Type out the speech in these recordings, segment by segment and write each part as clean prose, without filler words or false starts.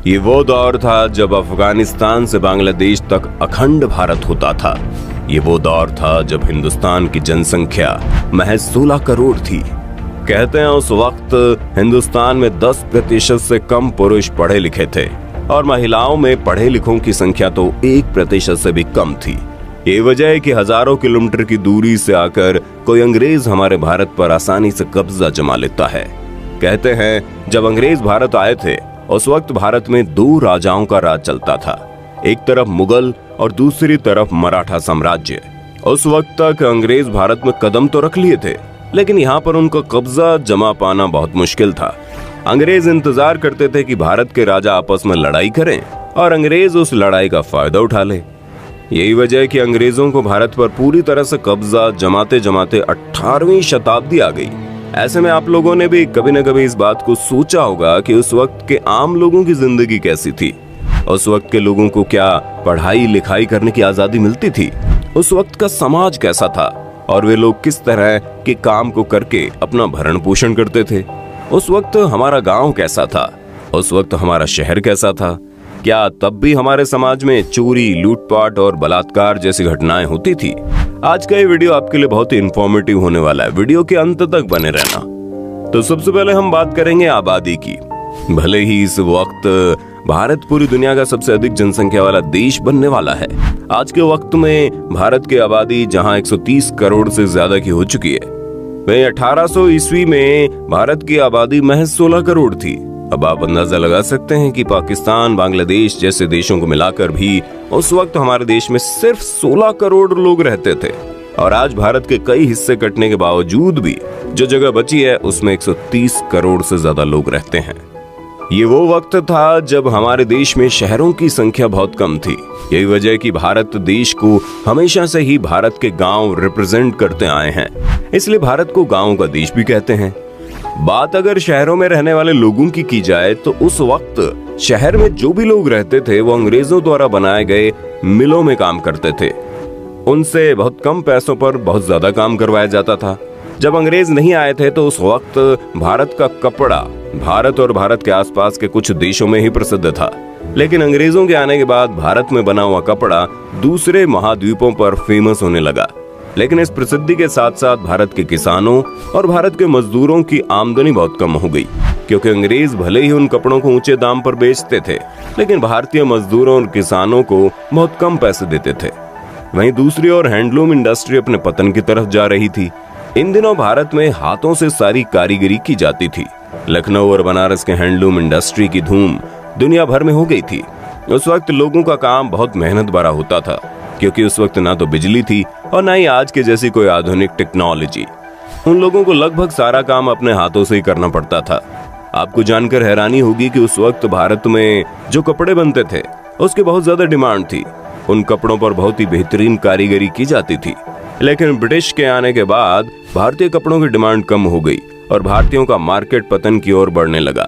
ये वो दौर था जब अफगानिस्तान से बांग्लादेश तक अखंड भारत होता था। ये वो दौर था जब हिंदुस्तान की जनसंख्या महज 16 करोड़ थी। कहते हैं उस वक्त हिंदुस्तान में 10% से कम पुरुष पढ़े लिखे थे और महिलाओं में पढ़े लिखों की संख्या तो 1% से भी कम थी। ये वजह है कि हजारों किलोमीटर की दूरी से आकर कोई अंग्रेज हमारे भारत पर आसानी से कब्जा जमा लेता है। कहते हैं जब अंग्रेज भारत आए थे उस वक्त भारत में 2 राजाओं का राज चलता था, एक तरफ मुगल और दूसरी तरफ मराठा साम्राज्य। उस वक्त तक अंग्रेज भारत में कदम तो रख लिए थे, लेकिन यहाँ पर उनका कब्जा जमा पाना बहुत मुश्किल था। अंग्रेज इंतजार करते थे कि भारत के राजा आपस में लड़ाई करें और अंग्रेज उस लड़ाई का फायदा उठा ले। यही वजह है कि अंग्रेजों को भारत पर पूरी तरह से कब्जा जमाते जमाते 18वीं शताब्दी आ गई। ऐसे में आप लोगों ने भी कभी न कभी इस बात को सोचा होगा कि उस वक्त के आम लोगों की जिंदगी कैसी थी। उस वक्त के लोगों को क्या पढ़ाई लिखाई करने की आजादी मिलती थी? उस वक्त का समाज कैसा था और वे लोग किस तरह के काम को करके अपना भरण पोषण करते थे? उस वक्त हमारा गांव कैसा था? उस वक्त हमारा शहर कैसा था? क्या तब भी हमारे समाज में चोरी, लूटपाट और बलात्कार जैसी घटनाएं होती थी? आज का ये वीडियो आपके लिए बहुत ही इंफॉर्मेटिव होने वाला है, वीडियो के अंत तक बने रहना। तो सबसे पहले हम बात करेंगे आबादी की। भले ही इस वक्त भारत पूरी दुनिया का सबसे अधिक जनसंख्या वाला देश बनने वाला है। आज के वक्त में भारत की आबादी जहां 130 करोड़ से ज्यादा की हो चुकी है, वहीं 1800 ईस्वी में भारत की आबादी महज 16 करोड़ थी। अब आप अंदाजा लगा सकते हैं कि पाकिस्तान, बांग्लादेश जैसे देशों को मिलाकर भी उस वक्त हमारे देश में सिर्फ 16 करोड़ लोग रहते थे। और आज भारत के कई हिस्से कटने के बावजूद भी जो जगह बची है उसमें 130 करोड़ से ज्यादा लोग रहते हैं। ये वो वक्त था जब हमारे देश में शहरों की संख्या बहुत कम थी। यही वजह है कि भारत देश को हमेशा से ही भारत के गांव रिप्रेजेंट करते आए हैं, इसलिए भारत को गांव का देश भी कहते हैं। बात अगर शहरों में रहने वाले लोगों की जाए तो उस वक्त शहर में जो भी लोग रहते थे वो अंग्रेजों द्वारा बनाए गए मिलों में काम करते थे। उनसे बहुत कम पैसों पर बहुत ज्यादा काम करवाया जाता था। जब अंग्रेज नहीं आए थे तो उस वक्त भारत का कपड़ा भारत और भारत के आसपास के कुछ देशों में ही प्रसिद्ध था, लेकिन अंग्रेजों के आने के बाद भारत में बना हुआ कपड़ा दूसरे महाद्वीपों पर फेमस होने लगा। लेकिन इस प्रसिद्धि के साथ साथ भारत के किसानों और भारत के मजदूरों की आमदनी बहुत कम हो गई, क्योंकि अंग्रेज भले ही उन कपड़ों को ऊंचे दाम पर बेचते थे, लेकिन भारतीय मजदूरों और किसानों को बहुत कम पैसे देते थे। वहीं दूसरी ओर हैंडलूम इंडस्ट्री अपने पतन की तरफ जा रही थी। इन दिनों भारत में हाथों से सारी कारीगरी की जाती थी। लखनऊ और बनारस के हैंडलूम इंडस्ट्री की धूम दुनिया भर में हो गई थी। उस वक्त लोगों का काम बहुत मेहनत भरा होता था, क्योंकि उस वक्त ना तो बिजली थी और ना ही आज के जैसी कोई आधुनिक टेक्नोलॉजी। उन लोगों को लगभग सारा काम अपने हाथों से ही करना पड़ता था। आपको जानकर हैरानी होगी कि उस वक्त भारत में जो कपड़े बनते थे उसकी बहुत ज्यादा डिमांड थी। उन कपड़ों पर बहुत ही बेहतरीन कारीगरी की जाती थी। लेकिन ब्रिटिश के आने के बाद भारतीय कपड़ों की डिमांड कम हो गई और भारतीयों का मार्केट पतन की ओर बढ़ने लगा।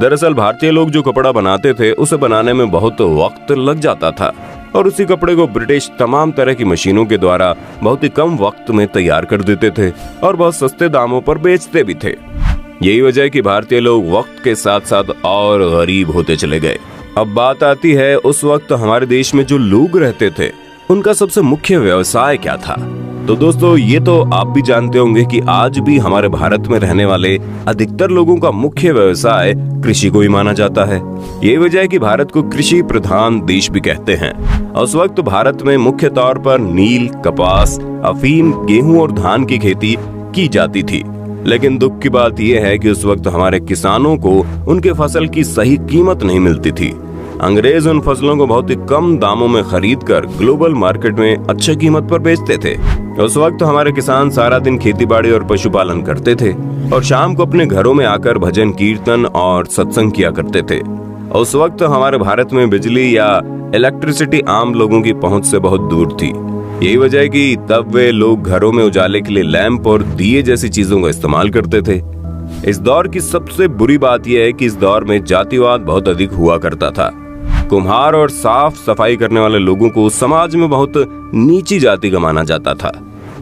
दरअसल भारतीय लोग जो कपड़ा बनाते थे उसे बनाने में बहुत वक्त लग जाता था और उसी कपड़े को ब्रिटिश तमाम तरह की मशीनों के द्वारा बहुत ही कम वक्त में तैयार कर देते थे और बहुत सस्ते दामों पर बेचते भी थे। यही वजह है कि भारतीय लोग वक्त के साथ साथ और गरीब होते चले गए। अब बात आती है उस वक्त हमारे देश में जो लोग रहते थे उनका सबसे मुख्य व्यवसाय क्या था। तो दोस्तों ये तो आप भी जानते होंगे कि आज भी हमारे भारत में रहने वाले अधिकतर लोगों का मुख्य व्यवसाय कृषि को ही माना जाता है। ये वजह है कि भारत को कृषि प्रधान देश भी कहते हैं। उस वक्त भारत में मुख्य तौर पर नील, कपास, अफीम, गेहूं और धान की खेती की जाती थी। लेकिन दुख की बात यह है कि उस वक्त हमारे किसानों को उनके फसल की सही कीमत नहीं मिलती थी। अंग्रेज उन फसलों को बहुत ही कम दामों में खरीदकर ग्लोबल मार्केट में अच्छी कीमत पर बेचते थे। उस वक्त हमारे किसान सारा दिन खेतीबाड़ी और पशुपालन करते थे और शाम को अपने घरों में आकर भजन कीर्तन और सत्संग किया करते थे। उस वक्त हमारे भारत में बिजली या इलेक्ट्रिसिटी आम लोगों की पहुंच से बहुत दूर थी। यही वजह है कि तब वे लोग घरों में उजाले के लिए लैंप और दिए जैसी चीजों का इस्तेमाल करते थे। इस दौर की सबसे बुरी बात यह है कि इस दौर में जातिवाद बहुत अधिक हुआ करता था। कुम्हार और साफ सफाई करने वाले लोगों को समाज में बहुत नीची जाति का माना जाता था।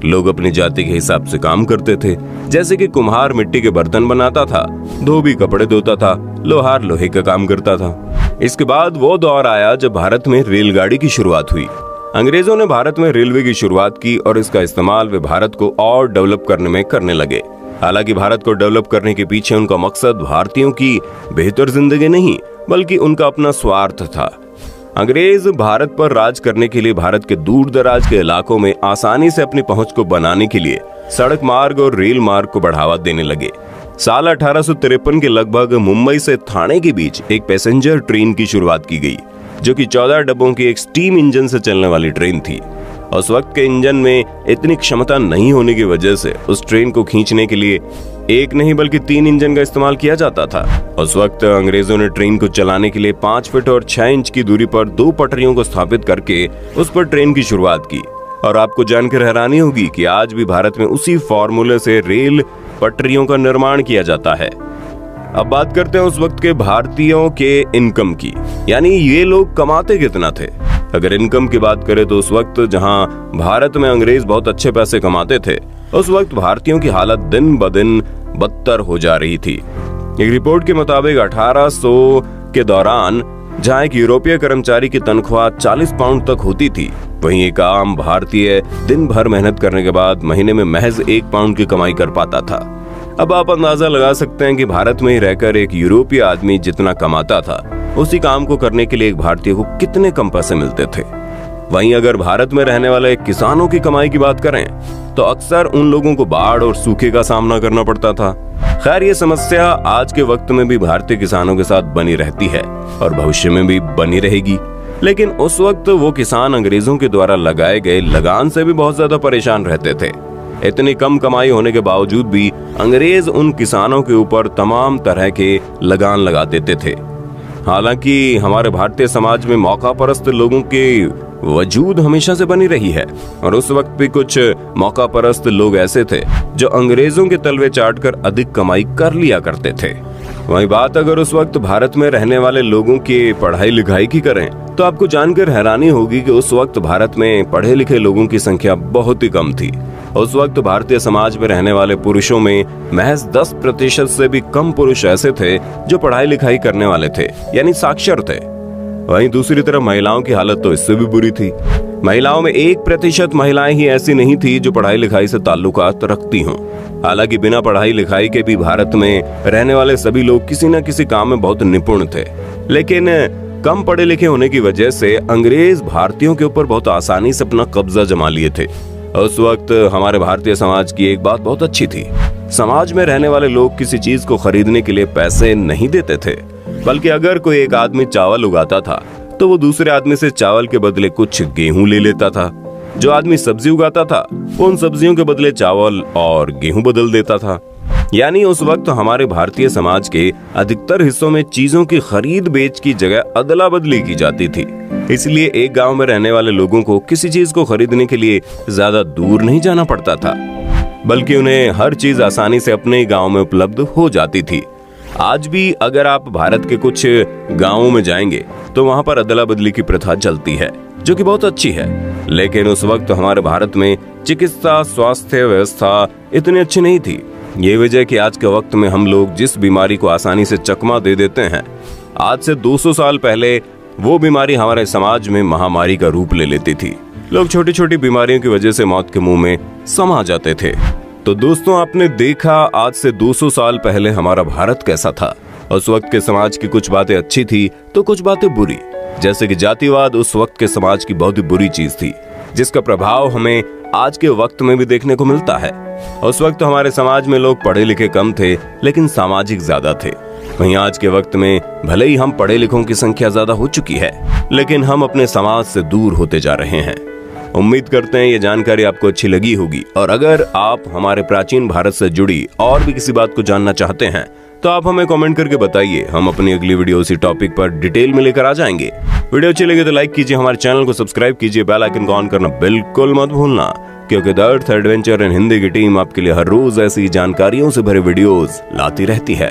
लोग अपनी जाति के हिसाब से काम करते थे, जैसे कि कुम्हार मिट्टी के बर्तन बनाता था, धोबी कपड़े धोता था, लोहार लोहे का काम करता था। इसके बाद वो दौर आया जब भारत में रेलगाड़ी की शुरुआत हुई। अंग्रेजों ने भारत में रेलवे की शुरुआत की और इसका इस्तेमाल वे भारत को और डेवलप करने में करने लगे। हालांकि भारत को डेवलप करने के पीछे उनका मकसद भारतीयों की बेहतर जिंदगी नहीं, बल्कि उनका अपना स्वार्थ था। अंग्रेज भारत पर राज करने के लिए भारत के दूर दराज के इलाकों में आसानी से अपनी पहुंच को बनाने के लिए सड़क मार्ग और रेल मार्ग को बढ़ावा देने लगे। साल 1853 के लगभग मुंबई से ठाणे के बीच एक पैसेंजर ट्रेन की शुरुआत की गई, जो कि 14 डब्बों की एक स्टीम इंजन से चलने वाली ट्रेन थी। उस वक्त के इंजन में इतनी क्षमता नहीं होने की वजह से उस ट्रेन को खींचने के लिए एक नहीं बल्कि 3 इंजन का इस्तेमाल किया जाता था। उस वक्त अंग्रेजों ने ट्रेन को चलाने के लिए 5 फीट और 6 इंच की दूरी पर 2 पटरियों को स्थापित करके उस पर ट्रेन की शुरुआत की। और आपको जानकर हैरानी होगी कि आज भी भारत में उसी फॉर्मूले से रेल पटरियों का निर्माण किया जाता है। अब बात करते हैं उस वक्त के भारतीयों के इनकम की, यानी ये लोग कमाते कितना थे। अगर इनकम की बात करें तो उस वक्त जहां भारत में अंग्रेज बहुत अच्छे पैसे कमाते थे, उस वक्त भारतीयों की हालत दिन ब दिन बदतर हो जा रही थी। एक रिपोर्ट के मुताबिक 1800 के दौरान जहां एक यूरोपीय कर्मचारी की तनख्वाह 40 पाउंड तक होती थी, वहीं एक आम भारतीय दिन भर मेहनत करने के बाद महीने में महज 1 पाउंड की कमाई कर पाता था। अब आप अंदाजा लगा सकते हैं कि भारत में ही रहकर एक यूरोपीय आदमी जितना कमाता था, उसी काम को करने के लिए एक भारतीय को कितने कम पैसे मिलते थे। वहीं अगर भारत में रहने वाले किसानों की कमाई की बात करें तो अक्सर उन लोगों को बाढ़ और सूखे का सामना करना पड़ता था। खैर, ये समस्या आज के वक्त में भी भारतीय किसानों के साथ बनी रहती है और भविष्य में भी बनी रहेगी। लेकिन उस वक्त वो किसान अंग्रेजों के द्वारा लगाए गए लगान से भी बहुत ज्यादा परेशान रहते थे। इतनी कम कमाई होने के बावजूद भी अंग्रेज उन किसानों के ऊपर तमाम तरह के लगान लगा देते थे। हालांकि हमारे भारतीय समाज में मौका परस्त लोगों के वजूद हमेशा से बनी रही है और उस वक्त भी कुछ मौका परस्त लोग ऐसे थे जो अंग्रेजों के तलवे चाटकर अधिक कमाई कर लिया करते थे। वहीं बात अगर उस वक्त भारत में रहने वाले लोगों की पढ़ाई लिखाई की करें तो आपको जानकर हैरानी होगी कि उस वक्त भारत में पढ़े लिखे लोगों की संख्या बहुत ही कम थी। उस वक्त भारतीय समाज में रहने वाले पुरुषों में महज 10% से भी कम पुरुष ऐसे थे जो पढ़ाई लिखाई करने वाले थे, यानी साक्षर थे। वहीं दूसरी तरफ महिलाओं की हालत तो इससे भी बुरी थी। महिलाओं में 1% महिलाएं ही ऐसी नहीं थी जो पढ़ाई लिखाई से ताल्लुकात रखती हों। हालांकि बिना पढ़ाई लिखाई के भी भारत में रहने वाले सभी लोग किसी न किसी काम में बहुत निपुण थे, लेकिन कम पढ़े लिखे होने की वजह से अंग्रेज भारतीयों के ऊपर बहुत आसानी से अपना कब्जा जमा लिए थे। उस वक्त हमारे भारतीय समाज की एक बात बहुत अच्छी थी। समाज में रहने वाले लोग किसी चीज को खरीदने के लिए पैसे नहीं देते थे, बल्कि अगर कोई एक आदमी चावल उगाता था तो वो दूसरे आदमी से चावल के बदले कुछ गेहूं ले लेता था। जो आदमी सब्जी उगाता था वो उन सब्जियों के बदले चावल और गेहूं बदल देता था। यानी उस वक्त हमारे भारतीय समाज के अधिकतर हिस्सों में चीजों की खरीद बेच की जगह अदला बदली की जाती थी। इसलिए एक गांव में रहने वाले लोगों को किसी चीज को खरीदने के लिए ज्यादा दूर नहीं जाना पड़ता था, बल्कि उन्हें हर चीज आसानी से अपने ही गांव में उपलब्ध हो जाती थी। आज भी अगर आप भारत के कुछ गांवों में जाएंगे तो वहां पर अदला बदली की प्रथा चलती है, जो कि बहुत अच्छी है। लेकिन उस वक्त हमारे भारत में चिकित्सा स्वास्थ्य व्यवस्था इतनी अच्छी नहीं थी। ये वजह कि आज के वक्त में हम लोग जिस बीमारी को आसानी से चकमा दे देते हैं, आज से 200 साल पहले वो बीमारी हमारे समाज में महामारी का रूप ले लेती थी। लोग छोटी छोटी बीमारियों की वजह से मौत के मुंह में समा जाते थे। तो दोस्तों, आपने देखा आज से 200 साल पहले हमारा भारत कैसा था। उस वक्त के समाज की कुछ बातें अच्छी थी तो कुछ बातें बुरी, जैसे कि जातिवाद उस वक्त के समाज की बहुत ही बुरी चीज थी, जिसका प्रभाव हमें आज के वक्त में भी देखने को मिलता है। उस वक्त हमारे समाज में लोग पढ़े लिखे कम थे, लेकिन सामाजिक ज्यादा थे। वहीं आज के वक्त में भले ही हम पढ़े लिखों की संख्या ज्यादा हो चुकी है, लेकिन हम अपने समाज से दूर होते जा रहे हैं। उम्मीद करते हैं ये जानकारी आपको अच्छी लगी होगी, और अगर आप हमारे प्राचीन भारत से जुड़ी और भी किसी बात को जानना चाहते हैं तो आप हमें कमेंट करके बताइए। हम अपनी अगली वीडियो उसी टॉपिक पर डिटेल में लेकर आ जाएंगे। वीडियो अच्छी लगे तो लाइक कीजिए, हमारे चैनल को सब्सक्राइब कीजिए, बेल आइकन को ऑन करना बिल्कुल मत भूलना, क्योंकि the earth adventure in Hindi की टीम आपके लिए हर रोज ऐसी जानकारियों से भरे वीडियोस लाती रहती है।